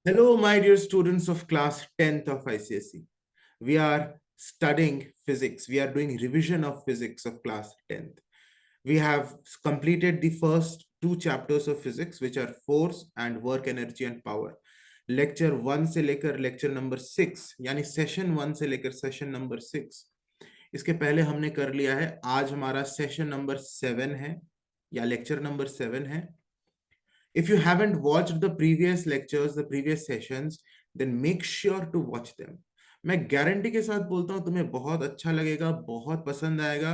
Hello, my dear students of class 10th of ICSE. We are studying physics. We are doing revision of physics of class 10th. We have completed the first two chapters of physics, which are force and work, energy and power. Lecture 1 से लेकर lecture number 6 यानी session 1 से लेकर session number 6, इसके पहले हमने कर लिया है। आज हमारा सेशन नंबर 7 है या लेक्चर नंबर 7 है। If you haven't watched the previous lectures, the previous sessions, then make sure to watch them. मैं गारंटी के साथ बोलता हूँ तुम्हें बहुत अच्छा लगेगा, बहुत पसंद आएगा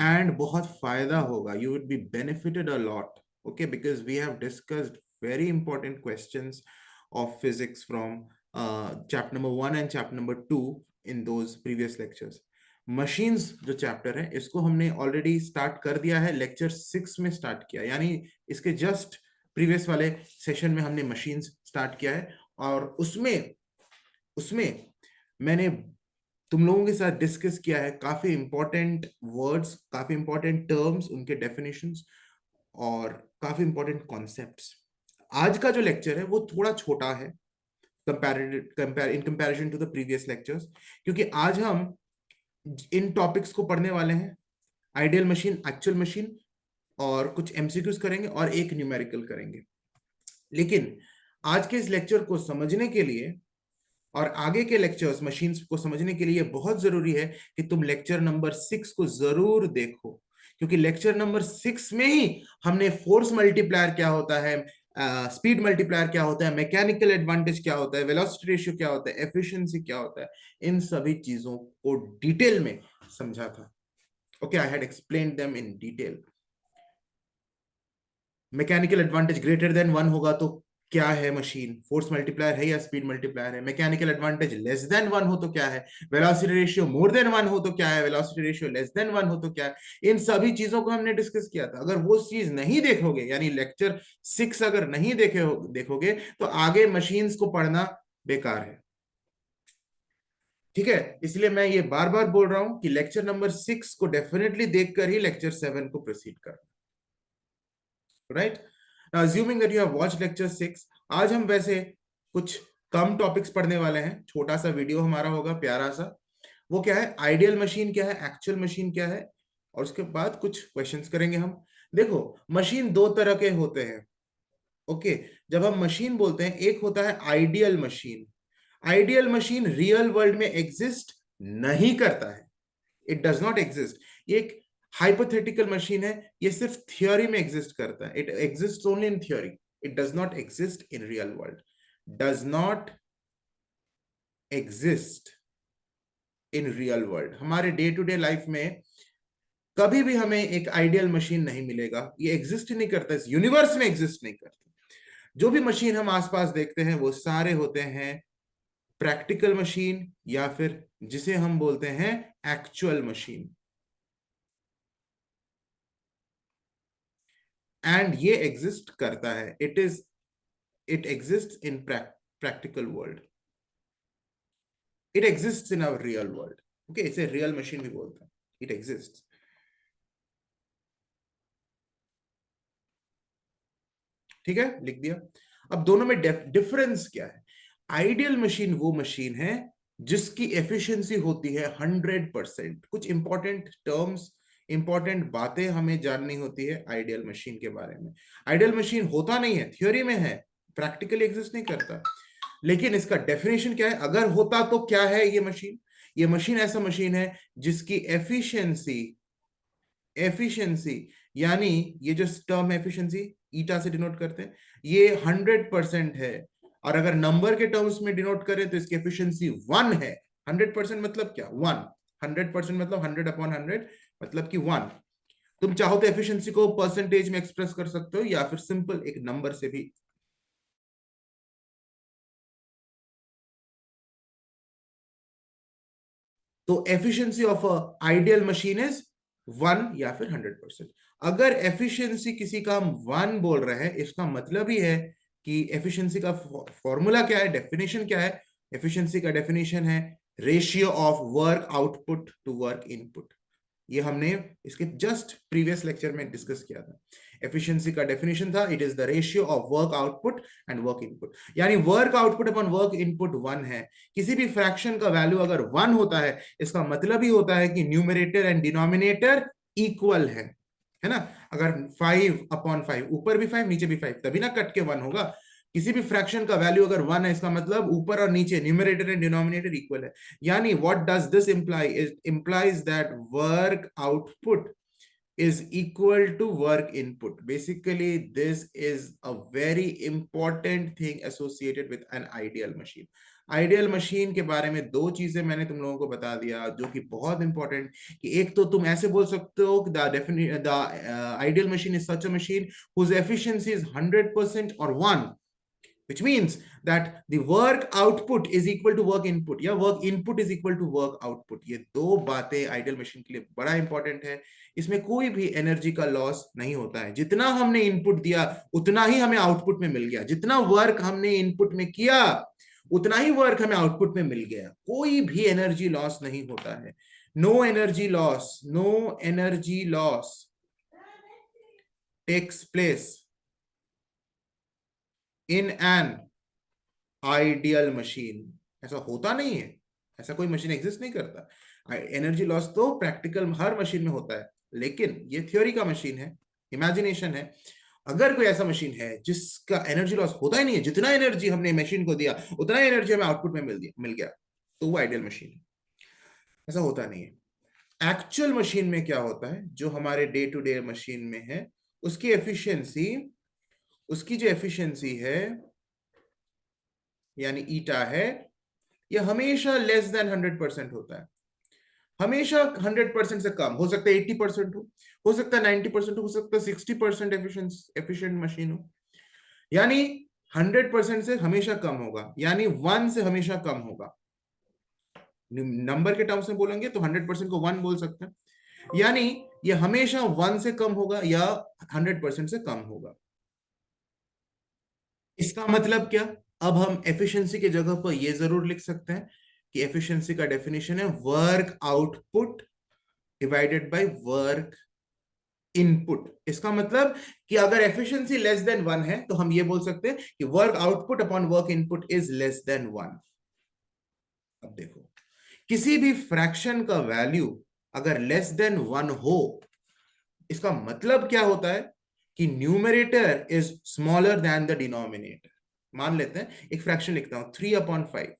and बहुत फायदा होगा. You would be benefited a lot, okay? Because we have discussed very important questions of physics from chapter number 1 and chapter number 2 in those previous lectures. Machines जो चैप्टर है इसको हमने ऑलरेडी स्टार्ट कर दिया है, लेक्चर 6 में start किया, यानी इसके जस्ट प्रीवियस वाले सेशन में हमने मशीन्स स्टार्ट किया है। और उसमें मैंने तुम लोगों के साथ डिस्कस किया है काफी इंपॉर्टेंट वर्ड्स, काफी इंपॉर्टेंट टर्म्स, उनके डेफिनेशंस और काफी इंपॉर्टेंट कॉन्सेप्ट्स। आज का जो लेक्चर है वो थोड़ा छोटा है in comparison to the previous lectures, क्योंकि आज हम इन टॉपिक्स को पढ़ने वाले हैं। आइडियल मशीन, एक्चुअल मशीन और कुछ एमसीक्यूज करेंगे और एक न्यूमेरिकल करेंगे। लेकिन आज के इस लेक्चर को समझने के लिए और आगे के लेक्चर्स मशीन्स को समझने के लिए बहुत जरूरी है कि तुम लेक्चर नंबर 6 को जरूर देखो, क्योंकि लेक्चर नंबर 6 में ही हमने फोर्स मल्टीप्लायर क्या होता है, स्पीड मल्टीप्लायर क्या होता है, मैकेनिकल एडवांटेज क्या होता है, वेलोसिटी रेशियो क्या होता है, एफिशिएंसी क्या होता है, इन सभी चीजों को डिटेल में समझा था। Okay, I had explained them in detail. Mechanical advantage greater than 1 होगा तो क्या है मशीन, फोर्स मल्टीप्लायर है या स्पीड मल्टीप्लायर है। मैकेनिकल एडवांटेज लेस देन 1 हो तो क्या है, वेलोसिटी रेशियो मोर देन 1 हो तो क्या है, वेलोसिटी रेशियो लेस देन 1 हो तो क्या है। इन सभी चीजों को हमने डिस्कस किया था। अगर वो चीज नहीं देखोगे, यानी लेक्चर 6 अगर नहीं देखोगे तो आगे मशीन्स को पढ़ना बेकार है, ठीक है। इसलिए मैं ये बार बार बोल रहा हूं कि लेक्चर नंबर 6 को डेफिनेटली देखकर ही लेक्चर 7 को प्रोसीड करना, right. Now, assuming that you have watched lecture 6, आज हम वैसे कुछ कम टॉपिक्स पढ़ने वाले हैं। छोटा सा वीडियो हमारा होगा, प्यारा सा। वो क्या है, आइडियल मशीन क्या है, एक्चुअल मशीन क्या है, और उसके बाद कुछ क्वेश्चंस करेंगे हम। देखो, मशीन दो तरह के होते हैं, ओके। जब हम मशीन बोलते हैं, एक होता है ideal machine. Ideal machine real world में एग्जिस्ट नहीं करता है, इट डज नॉट एग्जिस्ट। ये एक हाइपोथेटिकल मशीन है, ये सिर्फ थियोरी में एग्जिस्ट करता है। It exist only in theory, it does not exist in real world, does not exist in real world. हमारे डे टू डे लाइफ में कभी भी हमें एक आइडियल मशीन नहीं मिलेगा, ये एग्जिस्ट नहीं करता, इस यूनिवर्स में एग्जिस्ट नहीं करता। जो भी मशीन हम आसपास देखते हैं वो सारे होते हैं प्रैक्टिकल मशीन, या फिर जिसे हम बोलते हैं एक्चुअल मशीन। एंड ये एग्जिस्ट करता है, it exist in practical world, it exist in our real world. Okay, इसे रियल मशीन भी बोलते हैं, इट एग्जिस्ट। ठीक है, लिख दिया। अब दोनों में डिफरेंस क्या है। आइडियल मशीन वो मशीन है जिसकी एफिशिएंसी होती है 100%। कुछ इंपॉर्टेंट टर्म्स, इंपॉर्टेंट बातें हमें जाननी होती है आइडियल मशीन के बारे में। आइडियल मशीन होता नहीं है, थ्योरी में है, प्रैक्टिकली एग्जिस्ट नहीं करता। लेकिन इसका डेफिनेशन क्या है, अगर होता तो क्या है ये मशीन। ये मशीन ऐसा मशीन है जिसकी एफिशिएंसी, यानी ये जो टर्म एफिशिएंसी ईटा से डिनोट करते हैं, ये 100% है। और अगर नंबर के टर्म्स में डिनोट करें तो इसकी एफिशिएंसी 1 है। 100% मतलब क्या, 1। 100% मतलब 100/100 मतलब कि 1। तुम चाहो तो एफिशिएंसी को परसेंटेज में एक्सप्रेस कर सकते हो, या फिर सिंपल एक नंबर से भी। तो efficiency of a ideal machine is 1 या फिर 100%। अगर एफिशिएंसी किसी का हम 1 बोल रहे हैं, इसका मतलब ही है कि एफिशिएंसी का फॉर्मूला क्या है, डेफिनेशन क्या है। एफिशिएंसी का डेफिनेशन है ratio of work output to work input. ये हमने इसके जस्ट प्रीवियस लेक्चर में डिस्कस किया था। एफिशिएंसी का डेफिनेशन था, it is the ratio of work output and work input, यानी work output upon work input 1 है। किसी भी फ्रैक्शन का वैल्यू अगर 1 होता है, इसका मतलब ही होता है कि न्यूमरेटर एंड डिनोमिनेटर इक्वल है ना। अगर 5/5, ऊपर भी 5 नीचे भी 5, तभी ना कट के 1 होगा। किसी भी फ्रैक्शन का वैल्यू अगर 1 है, इसका मतलब ऊपर और नीचे न्यूमरेटर एंड डिनोमिनेटर इक्वल है। यानी what does this imply? It implies that work output is equal to work input. Basically, this is a very important thing associated with an ideal machine. Ideal machine के बारे में दो चीजें मैंने तुम लोगों को बता दिया जो कि बहुत इंपॉर्टेंट, कि एक तो तुम ऐसे बोल सकते हो कि the ideal machine is such a machine whose efficiency is 100% or 1, which means that the work output is equal to work input या work input is equal to work output। ये दो बातें आइडियल मशीन के लिए बड़ा important है। इसमें कोई भी एनर्जी का लॉस नहीं होता है, जितना हमने इनपुट दिया उतना ही हमें आउटपुट में मिल गया, जितना वर्क हमने इनपुट में किया उतना ही वर्क हमें आउटपुट में मिल गया, कोई भी एनर्जी लॉस नहीं होता है। No energy loss, no energy loss takes place in an ideal machine. ऐसा होता नहीं है, ऐसा कोई मशीन एग्जिस्ट नहीं करता। एनर्जी लॉस तो प्रैक्टिकल हर मशीन में होता है, लेकिन ये थ्योरी का मशीन है, इमेजिनेशन है। अगर कोई ऐसा मशीन है जिसका एनर्जी लॉस होता ही नहीं है, जितना एनर्जी हमने मशीन को दिया उतना एनर्जी हमें आउटपुट में मिल गया, तो वो आइडियल मशीन है। ऐसा होता नहीं है। एक्चुअल मशीन में क्या होता है, जो हमारे डे टू डे मशीन में है, उसकी एफिशिएंसी, उसकी जो एफिशिएंसी है यानी ईटा है, यह हमेशा लेस देन 100% होता है। हमेशा 100% से कम हो सकता है, 80% हो सकता है 90% हो सकता है 60% एफिशिएंट मशीन हो, यानी 100% से हमेशा कम होगा, यानी 1 से हमेशा कम होगा। नंबर के टर्म्स में बोलेंगे तो 100% को 1 बोल सकते हैं, यानी ये हमेशा 1 से कम होगा या 100% से कम होगा। इसका मतलब क्या? अब हम एफिशिएंसी की जगह पर यह जरूर लिख सकते हैं कि एफिशिएंसी का डेफिनेशन है work output divided by work input. इसका मतलब कि अगर एफिशिएंसी लेस देन 1 है तो हम ये बोल सकते हैं कि work output upon work input is less than 1। अब देखो, किसी भी फ्रैक्शन का वैल्यू अगर लेस देन 1 हो, इसका मतलब क्या होता है कि numerator is smaller than the denominator. मान लेते हैं एक फ्रैक्शन लिखता हूं 3/5,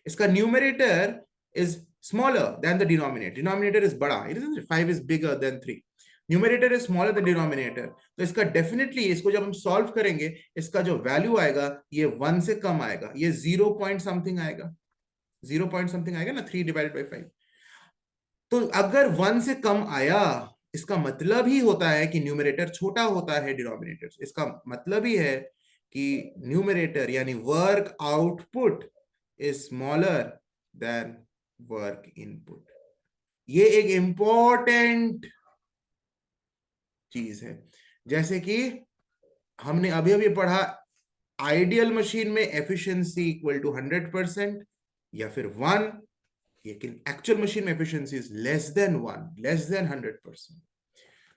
इसका numerator is smaller than the denominator, denominator is बड़ा, it is 5 is bigger than 3, numerator is smaller than denominator, तो इसका डेफिनेटली इसको जब हम सॉल्व करेंगे इसका जो वैल्यू आएगा ये 1 से कम आएगा, ये 0 पॉइंट समथिंग आएगा, 0 पॉइंट समथिंग आएगा ना, 3/5। तो अगर 1 से कम आया, इसका मतलब ही होता है कि न्यूमरेटर छोटा होता है डिनोमिनेटर से। इसका मतलब ही है कि न्यूमरेटर यानी work output is smaller than work input. ये एक इंपॉर्टेंट चीज है। जैसे कि हमने अभी अभी पढ़ा, आइडियल मशीन में एफिशिएंसी इक्वल टू 100% या फिर 1, लेकिन एक्चुअल मशीन में efficiency is less than 1, less than 100%।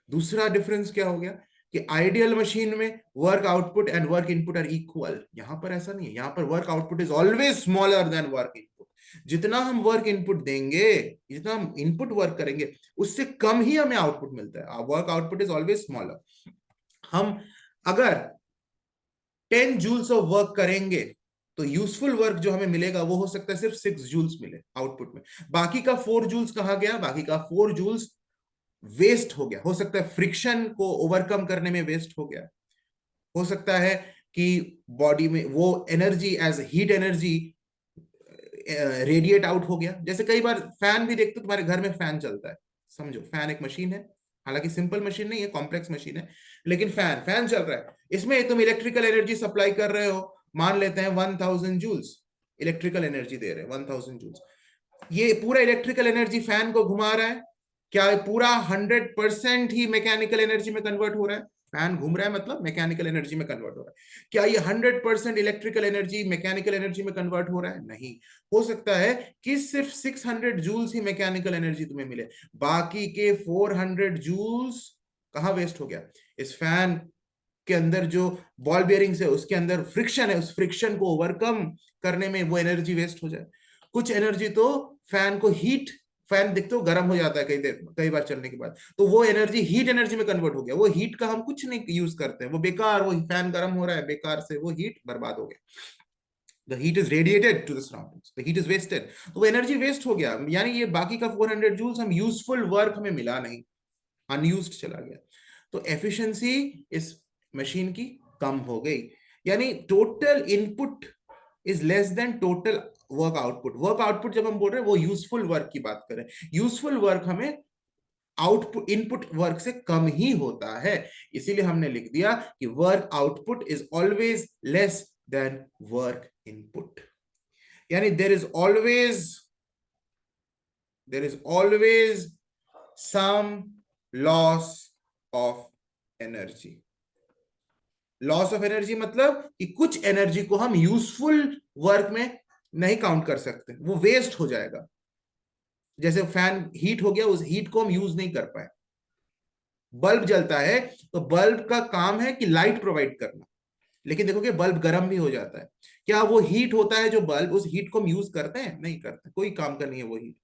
दूसरा डिफरेंस क्या हो गया कि आइडियल मशीन में work output and work input are equal, यहां पर ऐसा नहीं है, यहां पर work output is always smaller than work input. जितना हम वर्क इनपुट देंगे, जितना हम इनपुट वर्क करेंगे, उससे कम ही हमें आउटपुट मिलता है। Work output is always smaller. हम अगर 10 जूल्स ऑफ वर्क करेंगे तो यूजफुल वर्क जो हमें मिलेगा वो हो सकता है सिर्फ 6 जूल्स मिले आउटपुट में, बाकी का 4 जूल्स कहां गया, बाकी का 4 जूल्स वेस्ट हो गया। हो सकता है फ्रिक्शन को ओवरकम करने में वेस्ट हो गया, हो सकता है कि बॉडी में वो energy as heat energy radiate out हो गया। जैसे कई बार फैन भी देखते हो, तुम्हारे घर में फैन चलता है, समझो फैन एक मशीन है, हालांकि सिंपल मशीन नहीं है, कॉम्प्लेक्स मशीन है, लेकिन फैन फैन चल रहा है, इसमें तुम इलेक्ट्रिकल एनर्जी सप्लाई कर रहे हो, मान लेते हैं 1000 जूल्स इलेक्ट्रिकल एनर्जी दे रहे हैं, 1000 जूल्स। ये पूरा इलेक्ट्रिकल एनर्जी फैन को घुमा रहा है, क्या पूरा 100% ही मैकेनिकल एनर्जी में कन्वर्ट हो रहा है? फैन घूम रहा है मतलब मैकेनिकल एनर्जी में कन्वर्ट हो रहा है। क्या ये 100% इलेक्ट्रिकल एनर्जी मैकेनिकल एनर्जी में कन्वर्ट हो रहा है? नहीं। हो सकता है कि सिर्फ 600 जूल्स ही मैकेनिकल एनर्जी तुम्हें मिले, बाकी के 400 जूल्स कहाँ वेस्ट हो गया? इस फैन के अंदर जो बॉल बेयरिंग्स है उसके अंदर फ्रिक्शन है, उस फ्रिक्शन को ओवरकम करने में वो एनर्जी वेस्ट हो जाए। कुछ एनर्जी तो फैन को हीट, फैन देखते हो गर्म हो जाता है कई देर, कई बार चलने के बाद, तो वो एनर्जी हीट एनर्जी में कन्वर्ट हो गया। वो हीट का हम कुछ नहीं यूज करते हैं, वो बेकार, वो फैन गर्म हो रहा है बेकार से, वो हीट बर्बाद हो गया। The heat is radiated to the surroundings, the heat is wasted, तो वो एनर्जी वेस्ट हो गया। यानी ये बाकी का 400 जूल्स हम यूजफुल वर्क हमें मिला नहीं, अनयूज्ड चला गया। तो एफिशिएंसी इस मशीन की कम हो गई। यानी total input is less then total work output. Work output जब हम बोल रहे हैं वो यूजफुल वर्क की बात करें, यूजफुल वर्क हमें आउटपुट इनपुट वर्क से कम ही होता है। इसीलिए हमने लिख दिया कि work output is always less than work input. यानी there is always some loss of energy। Loss of energy मतलब कि कुछ एनर्जी को हम यूजफुल वर्क में नहीं काउंट कर सकते, वो वेस्ट हो जाएगा। जैसे फैन हीट हो गया, उस हीट को हम यूज नहीं कर पाए। बल्ब जलता है तो बल्ब का काम है कि लाइट प्रोवाइड करना, लेकिन देखोगे बल्ब गर्म भी हो जाता है। क्या वो हीट होता है जो बल्ब, उस हीट को हम यूज करते हैं? नहीं करते, कोई काम का नहीं है वो हीट।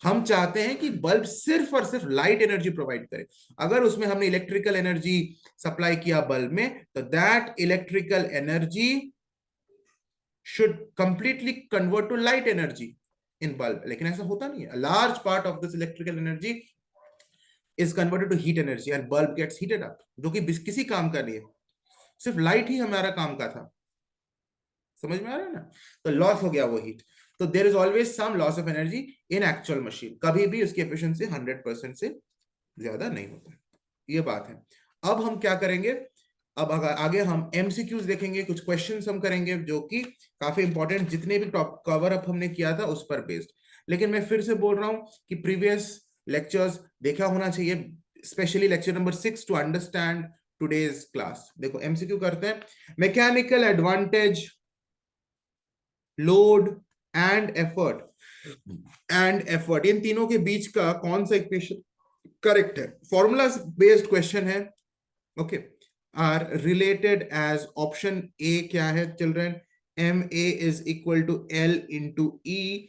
हम चाहते हैं कि बल्ब सिर्फ और सिर्फ लाइट एनर्जी प्रोवाइड करे। अगर उसमें हमने इलेक्ट्रिकल एनर्जी सप्लाई किया बल्ब में, तो that electrical energy should completely convert to light energy in bulb, लेकिन ऐसा होता नहीं है। Large part of this electrical energy is converted to heat energy and bulb gets heated up, जो कि किसी काम का नहीं है, सिर्फ लाइट ही हमारा काम का था। समझ में आ रहा है ना? तो लॉस हो गया वो हीट। तो there is always some loss of energy in actual machine, कभी भी उसकी एफिशिएंसी 100% से ज्यादा नहीं होता है। ये बात है। अब हम क्या करेंगे, अब अगर आगे हम एमसीक्यूज देखेंगे, कुछ क्वेश्चंस हम करेंगे जो कि काफी इंपॉर्टेंट, जितने भी टॉप कवर अप हमने किया था उस पर बेस्ड। लेकिन मैं फिर से बोल रहा हूं कि प्रीवियस लेक्चर्स देखा होना चाहिए, specially lecture number 6 to understand today's class. देखो एमसीक्यू करते हैं। Mechanical advantage, load and effort इन तीनों के बीच का कौन सा इक्वेशन करेक्ट है? फॉर्मूला बेस्ड क्वेश्चन है। Okay, are related as option A क्या है children? M A is equal to L into E.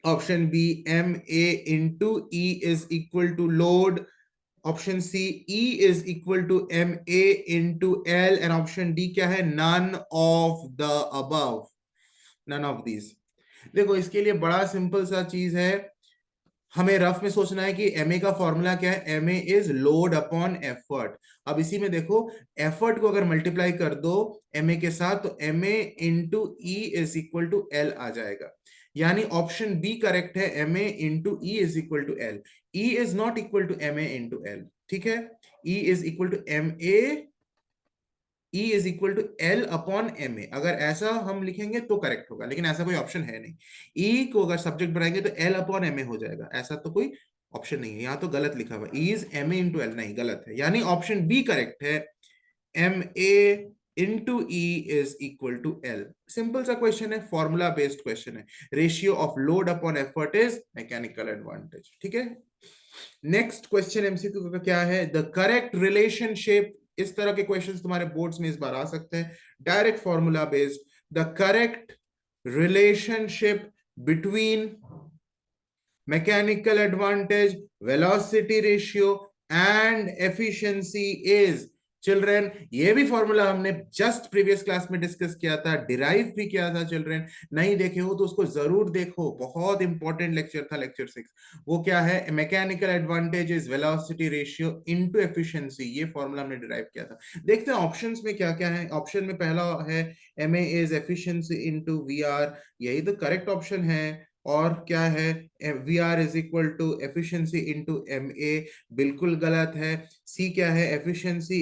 Option B M A into E is equal to load. Option C E is equal to M A into L. And option D क्या है? None of the above, none of these. देखो इसके लिए बड़ा simple सा चीज है, हमें रफ में सोचना है कि एमए का फॉर्मूला क्या है? MA is load upon effort. अब इसी में देखो, एफर्ट को अगर मल्टीप्लाई कर दो एमए के साथ तो M A into E is equal to L आ जाएगा। यानी ऑप्शन बी करेक्ट है, M A into E is equal to L. E is not equal to M A into L, ठीक है? E is equal to M A, E is equal to L upon M A. अगर ऐसा हम लिखेंगे तो correct होगा, लेकिन ऐसा कोई ऑप्शन है नहीं। E को अगर सब्जेक्ट बनाएंगे तो एल अपॉन एम ए हो जाएगा, ऐसा तो कोई ऑप्शन नहीं है। यहाँ तो गलत लिखा हुआ, E is M A into L, नहीं गलत है। यानी ऑप्शन बी करेक्ट है, M A into E is equal to L. Simple सा क्वेश्चन है, फॉर्मूला बेस्ड क्वेश्चन है। Ratio of load upon effort is mechanical advantage, ठीक है? नेक्स्ट क्वेश्चन एमसीक्यू का क्या है? The correct relationship. इस तरह के क्वेश्चंस तुम्हारे बोर्ड्स में इस बार आ सकते हैं, direct formula based. The correct relationship between mechanical advantage, velocity ratio and efficiency is. Children ये भी फॉर्मूला हमने जस्ट प्रीवियस क्लास में डिस्कस किया था, डिराइव भी किया था। चिल्ड्रन नहीं देखे हो तो उसको जरूर देखो, बहुत इंपॉर्टेंट लेक्चर था, लेक्चर 6। वो क्या है? Mechanical advantage is velocity ratio into efficiency. ये फॉर्मूला हमने डिराइव किया था। देखते हैं ऑप्शंस में क्या क्या है। ऑप्शन में पहला है M A is efficiency into V R, यही तो करेक्ट ऑप्शन है। और क्या है? V R is equal to efficiency into M A, बिल्कुल गलत है। सी क्या है? Efficiency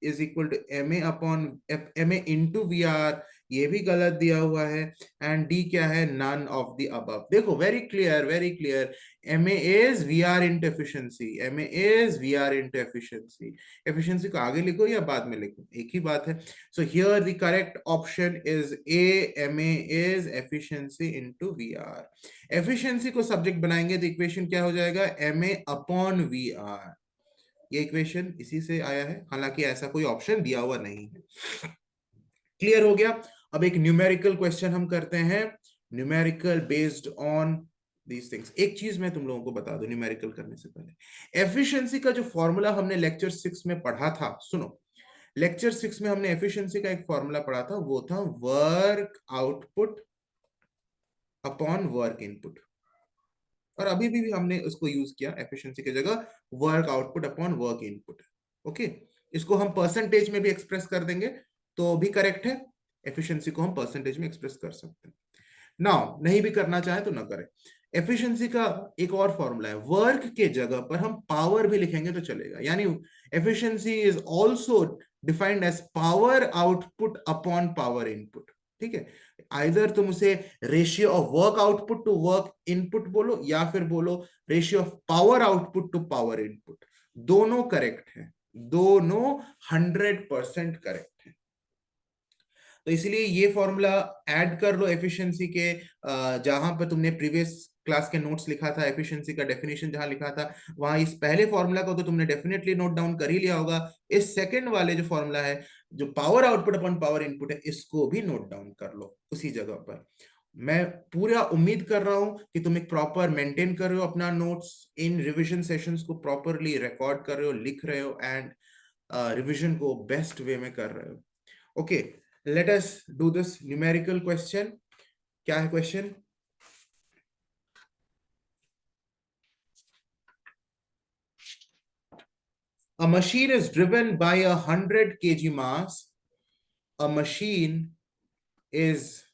is equal to M A upon M A into V R, ये भी गलत दिया हुआ है। एंड डी क्या है? None of the above. देखो very clear, very clear. M A is V R into efficiency, M A is V R into efficiency. Efficiency को आगे लिखो या बाद में लिखो, एक ही बात है। So here the correct option is A, M A is efficiency into V R. Efficiency को सब्जेक्ट बनाएंगे तो इक्वेशन क्या हो जाएगा? M A upon V R. ये इक्वेशन इसी से आया है, हालांकि ऐसा कोई ऑप्शन दिया हुआ नहीं है। क्लियर हो गया। अब एक न्यूमेरिकल क्वेश्चन हम करते हैं, numerical based on these things. एक चीज मैं तुम लोगों को बता दूं न्यूमेरिकल करने से पहले, एफिशिएंसी का जो फॉर्मूला हमने लेक्चर 6 में पढ़ा था, सुनो, लेक्चर 6 में हमने एफिशिएंसी का एक फॉर्मूला पढ़ा था, वो था work output upon work input. और अभी भी हमने उसको यूज किया एफिशिएंसी की जगह, work output upon work input. Okay, इसको हम परसेंटेज में भी एक्सप्रेस कर देंगे तो भी करेक्ट है, एफिशिएंसी को हम परसेंटेज में एक्सप्रेस कर सकते हैं। नाउ नहीं भी करना चाहे तो ना करें। एफिशिएंसी का एक और फॉर्मूला है, वर्क के जगह पर हम पावर भी लिखेंगे तो चलेगा, यानी efficiency is also defined as power output upon power input. ठीक है, आइदर तुम उसे ratio of work output to work input बोलो, या फिर बोलो ratio of power output to power input, दोनों करेक्ट है, दोनों 100% करेक्ट है। तो इसलिए ये फॉर्मूला ऐड कर लो एफिशिएंसी के, जहां पर तुमने प्रीवियस क्लास के नोट्स लिखा था, एफिशिएंसी का डेफिनेशन जहां लिखा था, वहां इस पहले फॉर्मूला को तो तुमने डेफिनेटली नोट डाउन कर ही लिया होगा। इस सेकंड वाले जो फॉर्मूला है, जो पावर आउटपुट अपन पावर इनपुट है, इसको भी नोट डाउन कर लो उसी जगह पर। मैं पूरा उम्मीद कर रहा हूं कि तुम एक प्रॉपर मेंटेन कर रहे हो अपना नोट्स, इन रिविजन सेशंस को प्रॉपरली रिकॉर्ड कर रहे हो, लिख रहे हो, एंड रिविजन को बेस्ट वे में कर रहे हो। Okay, let us do this numerical question. क्या है question? A machine is driven by 100 kg mass. A machine is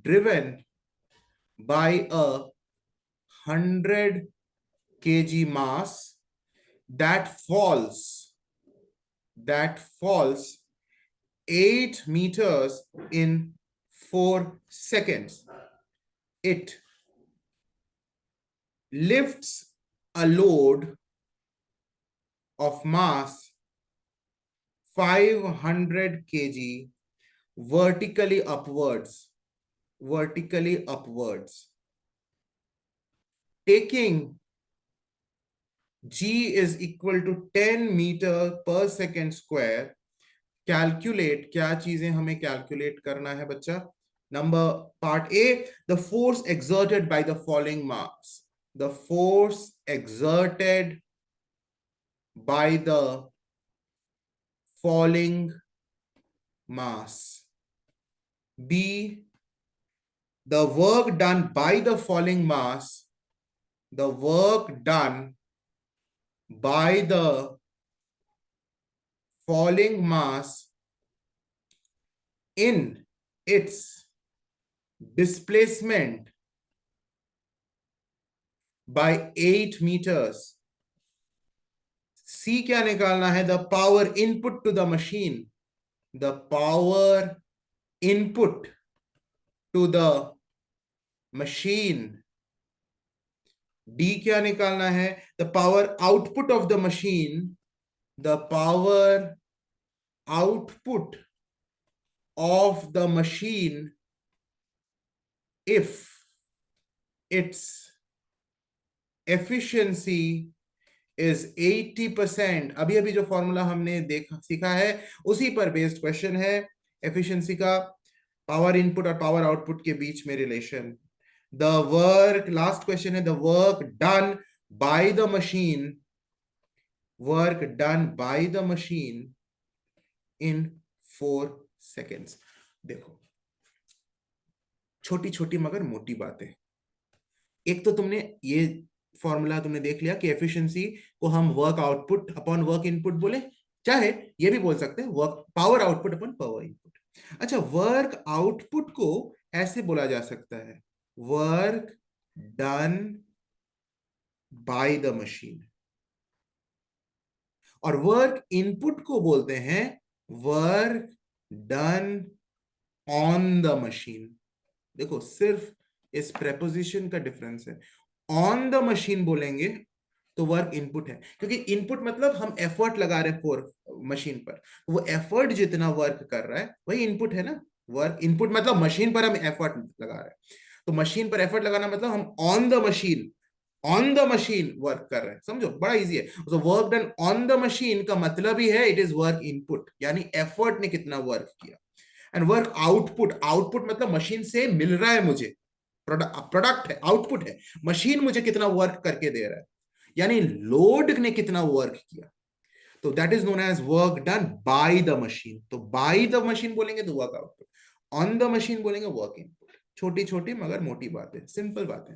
driven by 100 kg mass that falls 8 meters in 4 seconds. It lifts a load of mass 500 kg vertically upwards, taking g is equal to 10 meter per second square. Calculate, क्या चीजें हमें calculate करना है बच्चा? Number part A, the force exerted by the following mass, the force exerted by the following mass. B, the work done by the falling mass, the work done by the falling mass in its displacement by 8 meters. C क्या निकालना है? The power input to the machine, the power input to the machine. D क्या निकालना है? The power output of the machine, the power output of the machine if its efficiency is 80%. अभी अभी जो formula हमने देखा सीखा है उसी पर बेस्ड क्वेश्चन है एफिशिएंसी का, पावर इनपुट और पावर आउटपुट के बीच में relation. The work, last question है, the work done by the machine, work done by the machine in 4 seconds. देखो, छोटी छोटी मगर मोटी बातें। एक तो तुमने ये फॉर्मूला तुमने देख लिया कि एफिशिएंसी को हम work output upon work input बोले, चाहे ये भी बोल सकते हैं work power output upon power input. अच्छा, वर्क आउटपुट को ऐसे बोला जा सकता है, work done by the machine, और वर्क इनपुट को बोलते हैं work done on the machine. देखो, सिर्फ इस प्रेपोजिशन का डिफरेंस है। ऑन द मशीन बोलेंगे तो वर्क इनपुट है, क्योंकि इनपुट मतलब हम एफर्ट लगा रहे हैं फॉर मशीन पर, वो एफर्ट जितना वर्क कर रहा है वही इनपुट है ना। वर्क इनपुट मतलब मशीन पर हम एफर्ट लगा रहे हैं, तो मशीन पर एफर्ट लगाना मतलब हम on the machine, on the machine work कर रहे हैं, समझो बड़ा इजी है। तो work done on the machine का मतलब ही है इट इज वर्क इनपुट, यानी एफर्ट ने कितना वर्क किया। एंड वर्क आउटपुट, आउटपुट मतलब मशीन से मिल रहा है मुझे, प्रोडक्ट है, आउटपुट है, मशीन मुझे कितना वर्क करके दे रहा है, यानी लोड ने कितना वर्क किया। तो that is known as work done by the machine. तो बाय द मशीन बोलेंगे तो work output, on the machine बोलेंगे वर्क इनपुट। छोटी छोटी मगर मोटी बातें, सिंपल बातें।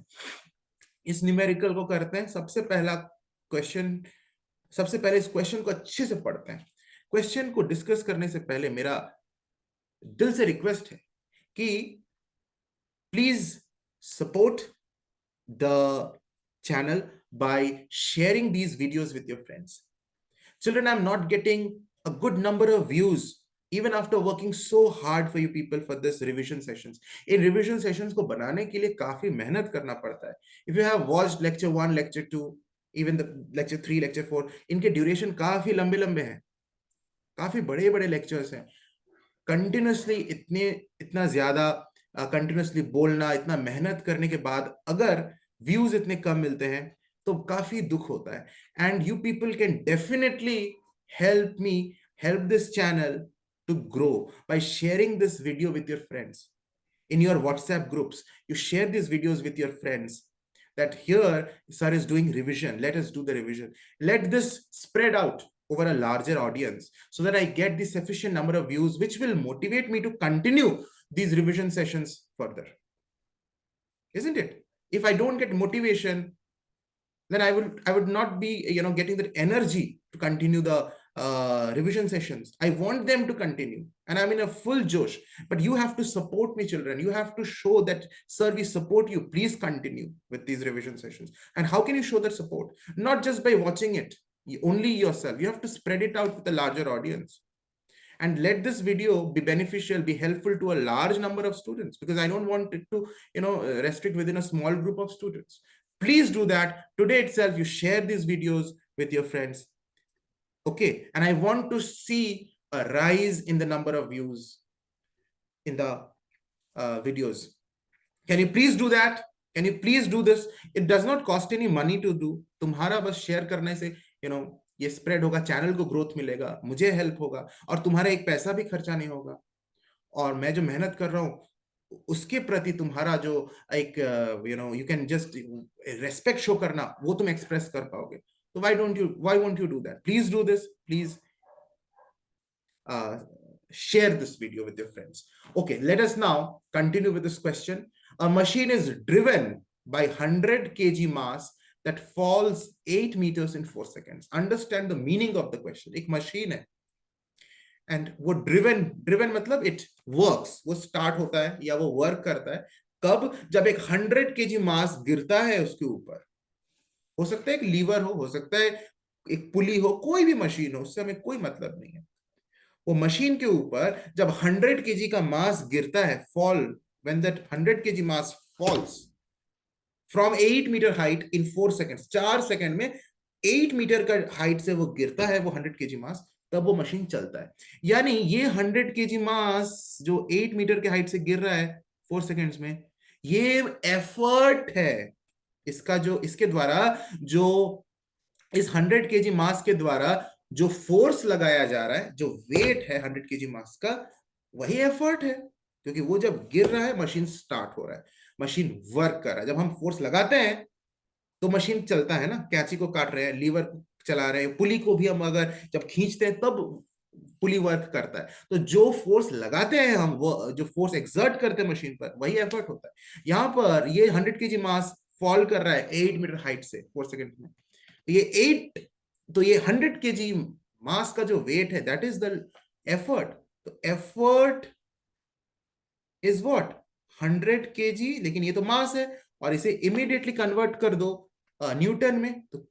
इस न्यूमेरिकल को करते हैं। सबसे पहला क्वेश्चन, सबसे पहले इस क्वेश्चन को अच्छे से पढ़ते हैं। क्वेश्चन को डिस्कस करने से पहले मेरा दिल से रिक्वेस्ट है कि please support the channel by sharing these videos with your friends. Children, I'm not getting a good number of views even after working so hard for you people for this revision sessions. In revision sessions को बनाने के लिए काफी मेहनत करना पड़ता है. If you have watched lecture 1, lecture 2, even the lecture 3, lecture 4, इनके ड्यूरेशन काफी लंबे लंबे हैं, काफी बड़े बड़े लेक्चर्स हैं. कंटिन्यूसली इतना ज्यादा कंटिन्यूसली बोलना, इतना मेहनत करने के बाद अगर व्यूज इतने कम मिलते हैं तो काफी दुख होता है. And you people can definitely help me, help this channel to grow by sharing this video with your friends in your WhatsApp groups. You share these videos with your friends that here sir is doing revision, let us do the revision. Let this spread out over a larger audience so that I get the sufficient number of views which will motivate me to continue these revision sessions further, isn't it? If I don't get motivation, then I would not be getting that energy to continue the revision sessions. I want them to continue and I'm in a full josh, but you have to support me, children. You have to show that sir, we support you, please continue with these revision sessions. And how can you show that support? Not just by watching it only yourself, you have to spread it out with a larger audience and let this video be beneficial, be helpful to a large number of students, because I don't want it to restrict within a small group of students. Please do that today itself. You share these videos with your friends, okay? And I want to see a rise in the number of views in the videos. Can you please do that? Can you please do this? It does not cost any money to do. तुम्हारा बस share करने से ये spread होगा, channel को growth मिलेगा, मुझे help होगा, और तुम्हारा एक पैसा भी खर्चा नहीं होगा, और मैं जो मेहनत कर रहा हूं उसके प्रति तुम्हारा जो एक you can just respect show करना, वो तुम एक्सप्रेस कर पाओगे. तो why won't you do that? Please do this. Please share this video with your friends. Okay, let us now continue with this question. A machine is driven by 100 kg mass that falls 8 meters in 4 seconds. Understand the meaning of the question. एक machine है and वो driven मतलब it works, वो start होता है या वो work करता है कब? जब एक 100 kg मास गिरता है उसके ऊपर. हो सकता है एक लीवर हो सकता है एक पुली हो, कोई भी मशीन हो, उससे हमें कोई मतलब नहीं है. वो मशीन के ऊपर जब 100 kg का मास गिरता है, fall, when that 100 kg mass falls from 8 meter height in 4 seconds, 4 second में 8 मीटर का हाइट से वो गिरता है वो 100 kg मास, तब वो मशीन चलता है. यानी ये 100 kg मास जो 8 मीटर के हाइट से गिर रहा है 4 सेकंड्स में, ये एफर्ट है इसका, जो इसके द्वारा जो इस 100 kg मास के द्वारा जो फोर्स लगाया जा रहा है, जो वेट है 100 kg मास का, वही एफर्ट है. क्योंकि वो जब गिर रहा है मशीन स्टार्ट हो रहा है, मशीन वर्क कर रहा है. जब हम फोर्स लगाते हैं तो मशीन चलता है ना, कैंची को काट रहे हैं, लीवर चला रहे हैं, पुली को भी हम अगर जब खींचते हैं तब पुली वर्क करता है. तो जो फोर्स लगाते हैं हम, वो जो फोर्स एक्सर्ट करते हैं मशीन पर, वही एफर्ट होता है. यहां पर ये 100 kg मास फॉल कर रहा है 8 मीटर हाइट से 4 सेकंड में. ये 100 kg मास का जो वेट है, दैट इज द एफर्ट. तो एफर्ट इज व्हाट? 100 kg, लेकिन ये तो मास है, और इसे इमीडिएटली कन्वर्ट कर दो न्यूटन में, तो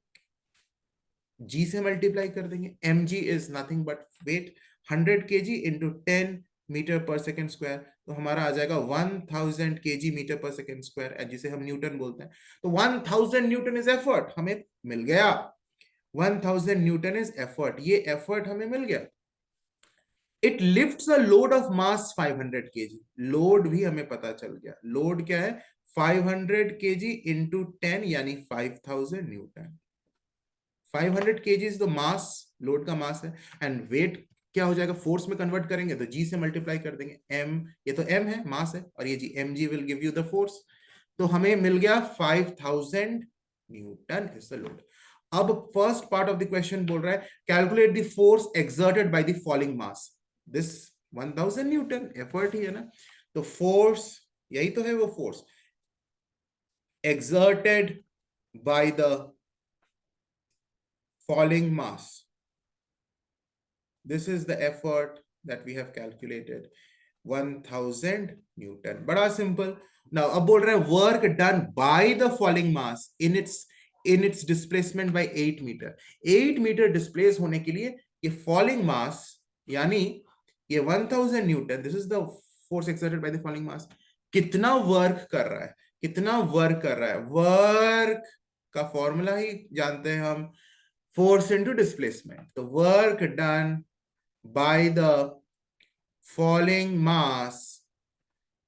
जी से मल्टीप्लाई कर देंगे. mg is nothing but weight. 100 kg into 10 metre per second square, तो हमारा आ जाएगा 1000 kg metre per second square, जिसे हम न्यूटन बोलते हैं. तो 1000 न्यूटन इज एफर्ट, हमें मिल गया. 1000 न्यूटन इज एफर्ट, ये एफर्ट हमें मिल गया. It lifts a load of mass 500 kg. Load भी हमें पता चल गया. लोड क्या है? 500 kg into 10 यानी 5000 Newton. 500 kg is the mass, load का मास है, एंड वेट क्या हो जाएगा, फोर्स में कन्वर्ट करेंगे तो जी से मल्टीप्लाई कर देंगे, एम, ये तो एम है, मास है, और ये G, M G will give you the force. तो हमें मिल गया 5000 न्यूटन इज द लोड। अब first part of the question बोल रहा है calculate the force exerted by the falling mass, this 1000 newton effort ही है ना, तो फोर्स, यही तो है वो force exerted by the falling mass. This is the effort that we have calculated, 1000 Newton. बड़ा simple. Now अब बोल रहा है work done by the falling mass in its displacement by 8 meter. 8 meter displace होने के लिए ये falling mass यानी ये 1000 Newton, this is the force exerted by the falling mass, कितना वर्क कर रहा है, कितना वर्क कर रहा है, वर्क का फॉर्मूला ही जानते हैं हम, फोर्स इनटू डिस्प्लेसमेंट। तो work done by the falling mass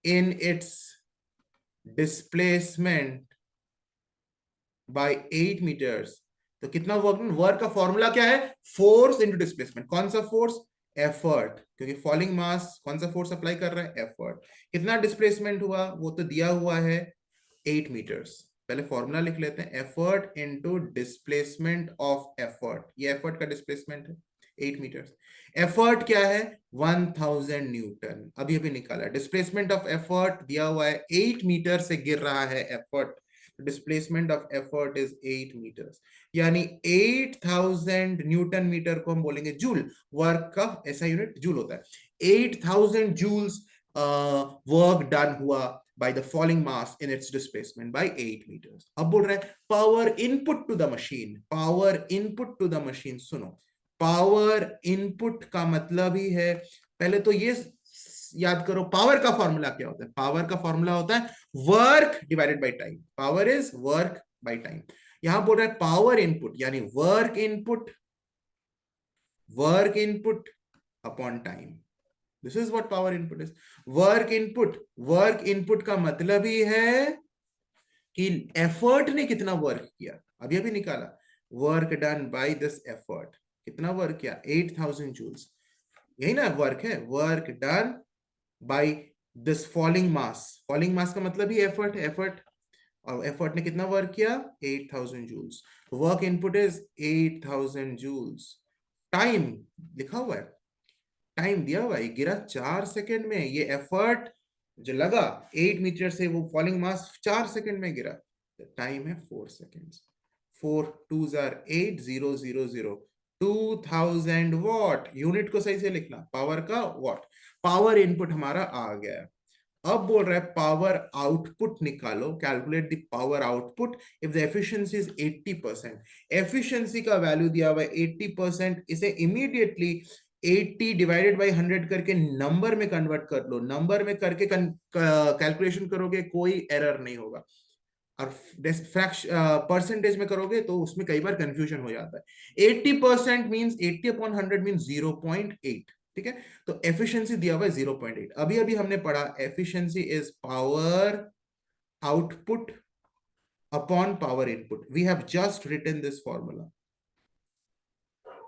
in its displacement by 8 metres, तो कितना वर्क, वर्क का फॉर्मूला क्या है, फोर्स इनटू डिस्प्लेसमेंट, कौन सा फोर्स, एफर्ट, क्योंकि फॉलिंग मास कौन सा फोर्स अप्लाई कर रहा है, एफर्ट। कितना डिस्प्लेसमेंट हुआ वो तो दिया हुआ है 8 मीटर्स। पहले फॉर्मूला लिख लेते हैं, effort into displacement of effort, ये एफर्ट का डिस्प्लेसमेंट है 8 मीटर्स। एफर्ट क्या है, 1000 न्यूटन, अभी अभी निकाला। डिस्प्लेसमेंट ऑफ एफर्ट दिया हुआ है 8 मीटर से गिर रहा है effort, displacement of effort is 8 metres, यानी 8000 न्यूटन मीटर को हम बोलेंगे जूल, वर्क का ऐसा यूनिट जूल होता है। 8000 जूल्स वर्क डन हुआ by the falling mass in its displacement by 8 meters. अब बोल रहा है power input to the machine, power input to the machine। सुनो, power input का मतलब ही है, पहले तो ये याद करो पावर का फॉर्मूला क्या होता है, पावर का फॉर्मूला होता है work divided by time, power is work by time. यहां बोल रहा है पावर इनपुट यानी work input, work input upon time, this is what power input is. Work input, work input का मतलब ही है कि एफर्ट ने कितना वर्क किया, अभी अभी निकाला, work done by this effort, कितना वर्क किया, 8000 जूल्स, यही ना वर्क है, work done by this falling mass, falling mass का मतलब ही एफर्ट, एफर्ट, और एफर्ट ने कितना वर्क किया, 8000 joules, work input is 8000 joules. Time लिखा हुआ है, टाइम दिया हुआ है, गिरा 4 सेकंड में, ये एफर्ट जो लगा 8 मीटर से, वो फॉलिंग मास 4 सेकंड में गिरा, टाइम है 4 seconds, 4 2s are 8 0 0 0, 2000 what, unit को सही से लिखना, पावर का वॉट, पावर इनपुट हमारा आ गया। अब बोल रहा है पावर आउटपुट निकालो, calculate the power output if the efficiency is 80%, efficiency का वैल्यू दिया हुआ है 80%, इसे इमीडिएटली 80 डिवाइडेड बाई 100 करके नंबर में कन्वर्ट कर लो, नंबर में करके कैलकुलेशन करोगे कोई एरर नहीं होगा, और परसेंटेज में करोगे तो उसमें कई बार कंफ्यूजन हो जाता है। 80% मींस 80 अपॉन 100 मींस 0.8, ठीक है, तो एफिशिएंसी दिया हुआ है 0.8। अभी अभी हमने पढ़ा efficiency is power output upon power input, we have just written this formula,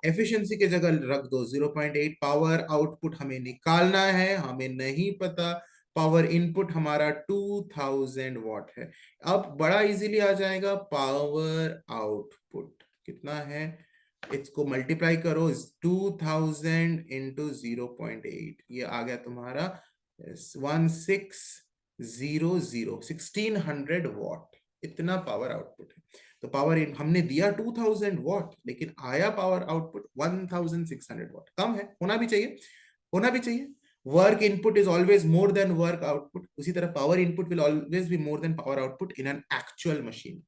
efficiency के जगह रख दो 0.8, पावर आउटपुट हमें निकालना है, हमें नहीं पता, पावर इनपुट हमारा 2000 वॉट है। अब बड़ा इजीली आ जाएगा, पावर आउटपुट कितना है, इसको मल्टीप्लाई करो, 2000 इंटू 0.8, ये आ गया तुम्हारा 1600 वॉट, इतना पावर आउटपुट है। तो पावर इन हमने दिया 2000 वॉट, लेकिन आया पावर आउटपुट 1600 वॉट, कम है, होना भी चाहिए, होना भी चाहिए। Work input is always more than work output, उसी तरह power input will always be more than power output in an actual machine.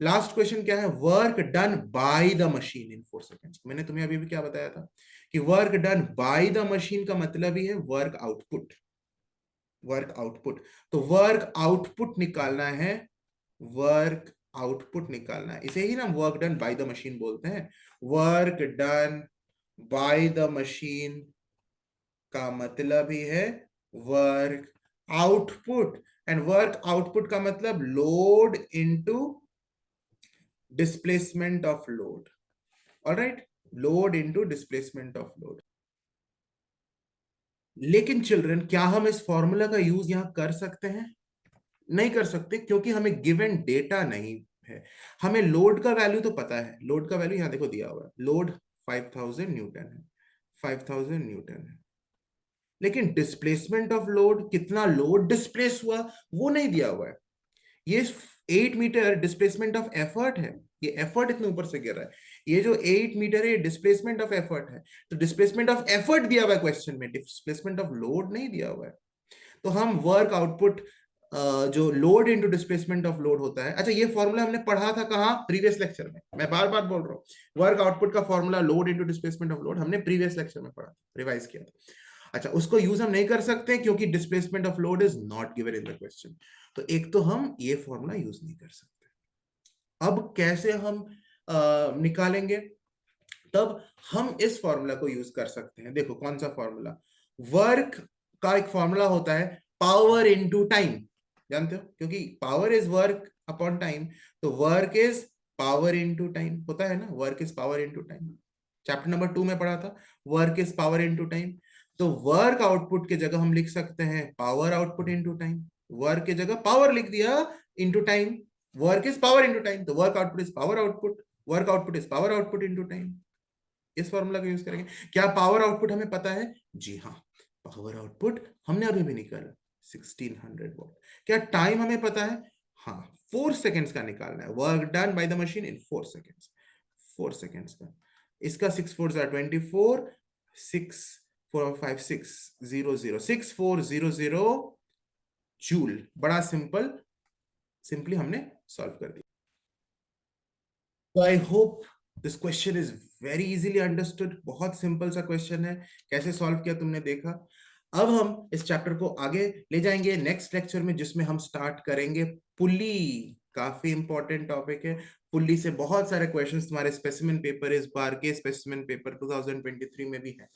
Last question क्या है, work done by the machine in 4 seconds. मैंने तुम्हें अभी भी क्या बताया था कि work done by the machine का मतलब ही है वर्क आउटपुट, वर्क आउटपुट, तो वर्क आउटपुट निकालना है, वर्क आउटपुट निकालना है, इसे ही ना work done by the machine बोलते हैं। Work done by the machine का मतलब ही है work output and work output का मतलब load into displacement of load. Alright, load into displacement of load. लेकिन चिल्ड्रन, क्या हम इस फॉर्मूला का यूज यहां कर सकते हैं? नहीं कर सकते, क्योंकि हमें गिवन डेटा नहीं है. हमें लोड का वैल्यू तो पता है. लोड का वैल्यू यहां देखो दिया हुआ है. लोड 5000 न्यूटन है. 5000 न्यूटन है. लेकिन डिस्प्लेसमेंट ऑफ लोड, कितना लोड डिस्प्लेस हुआ, वो नहीं दिया हुआ है. ये 8 मीटर डिस्प्लेसमेंट ऑफ एफर्ट है. ये एफर्ट इतने ऊपर से गिर रहा है. ये जो 8 मीटर है डिस्प्लेसमेंट ऑफ एफर्ट है. तो डिस्प्लेसमेंट ऑफ एफर्ट दिया हुआ है क्वेश्चन में, डिस्प्लेसमेंट ऑफ लोड नहीं दिया हुआ है. तो हम वर्क आउटपुट, जो load into displacement of load होता है. अच्छा, ये फॉर्मूला हमने पढ़ा था कहाँ? प्रीवियस लेक्चर में. मैं बार बार बोल रहा हूँ, वर्क आउटपुट का formula load into displacement of load हमने प्रीवियस लेक्चर में पढ़ा था, रिवाइज किया था. अच्छा, उसको यूज हम नहीं कर सकते क्योंकि displacement of load is not given in the question. तो एक तो हम ये फॉर्मूला यूज नहीं कर सकते. अब कैसे हम निकालेंगे? तब हम इस फॉर्मूला को यूज कर सकते हैं. देखो कौन सा फॉर्मूला. वर्क का एक फॉर्मूला होता है पावर इनटू टाइम. जानते हो, क्योंकि power is work upon time, तो work is power into time होता है ना. Work is power into time. Chapter number 2 में पढ़ा था, work is power into time. तो वर्क आउटपुट के जगह हम लिख सकते हैं power output into time. Work की जगह पावर लिख दिया into time. Work is power into time, तो work output is power output. Work output is power output into time. इस फॉर्मूला का यूज करेंगे. क्या पावर आउटपुट हमें पता है? जी हाँ, पावर आउटपुट हमने अभी भी निकाला 1600 वॉट. क्या टाइम हमें पता है? हाँ, 4 सेकेंड्स का निकालना है. Work done by the machine in 4 seconds. 4 seconds का. इसका 6 4 24, 6 4 5 6 0 0 6 4 0 0 जूल. बड़ा सिंपल, सिंपली हमने सॉल्व कर दिया. So I hope this question is very easily understood. बहुत सिंपल सा क्वेश्चन है. कैसे सॉल्व किया तुमने देखा. अब हम इस चैप्टर को आगे ले जाएंगे नेक्स्ट लेक्चर में, जिसमें हम स्टार्ट करेंगे पुली. काफी इंपॉर्टेंट टॉपिक है. पुली से बहुत सारे क्वेश्चंस तुम्हारे स्पेसिमेन पेपर, इस बार के स्पेसिमेन पेपर 2023 में भी है.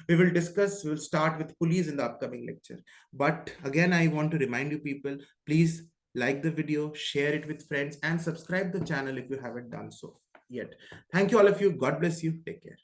We will discuss, we will start with pulleys in the upcoming lecture. But again, I want to remind you people, please like the video, share it with friends, and subscribe the channel if you haven't done so yet. Thank you all of you. God bless you. Take care.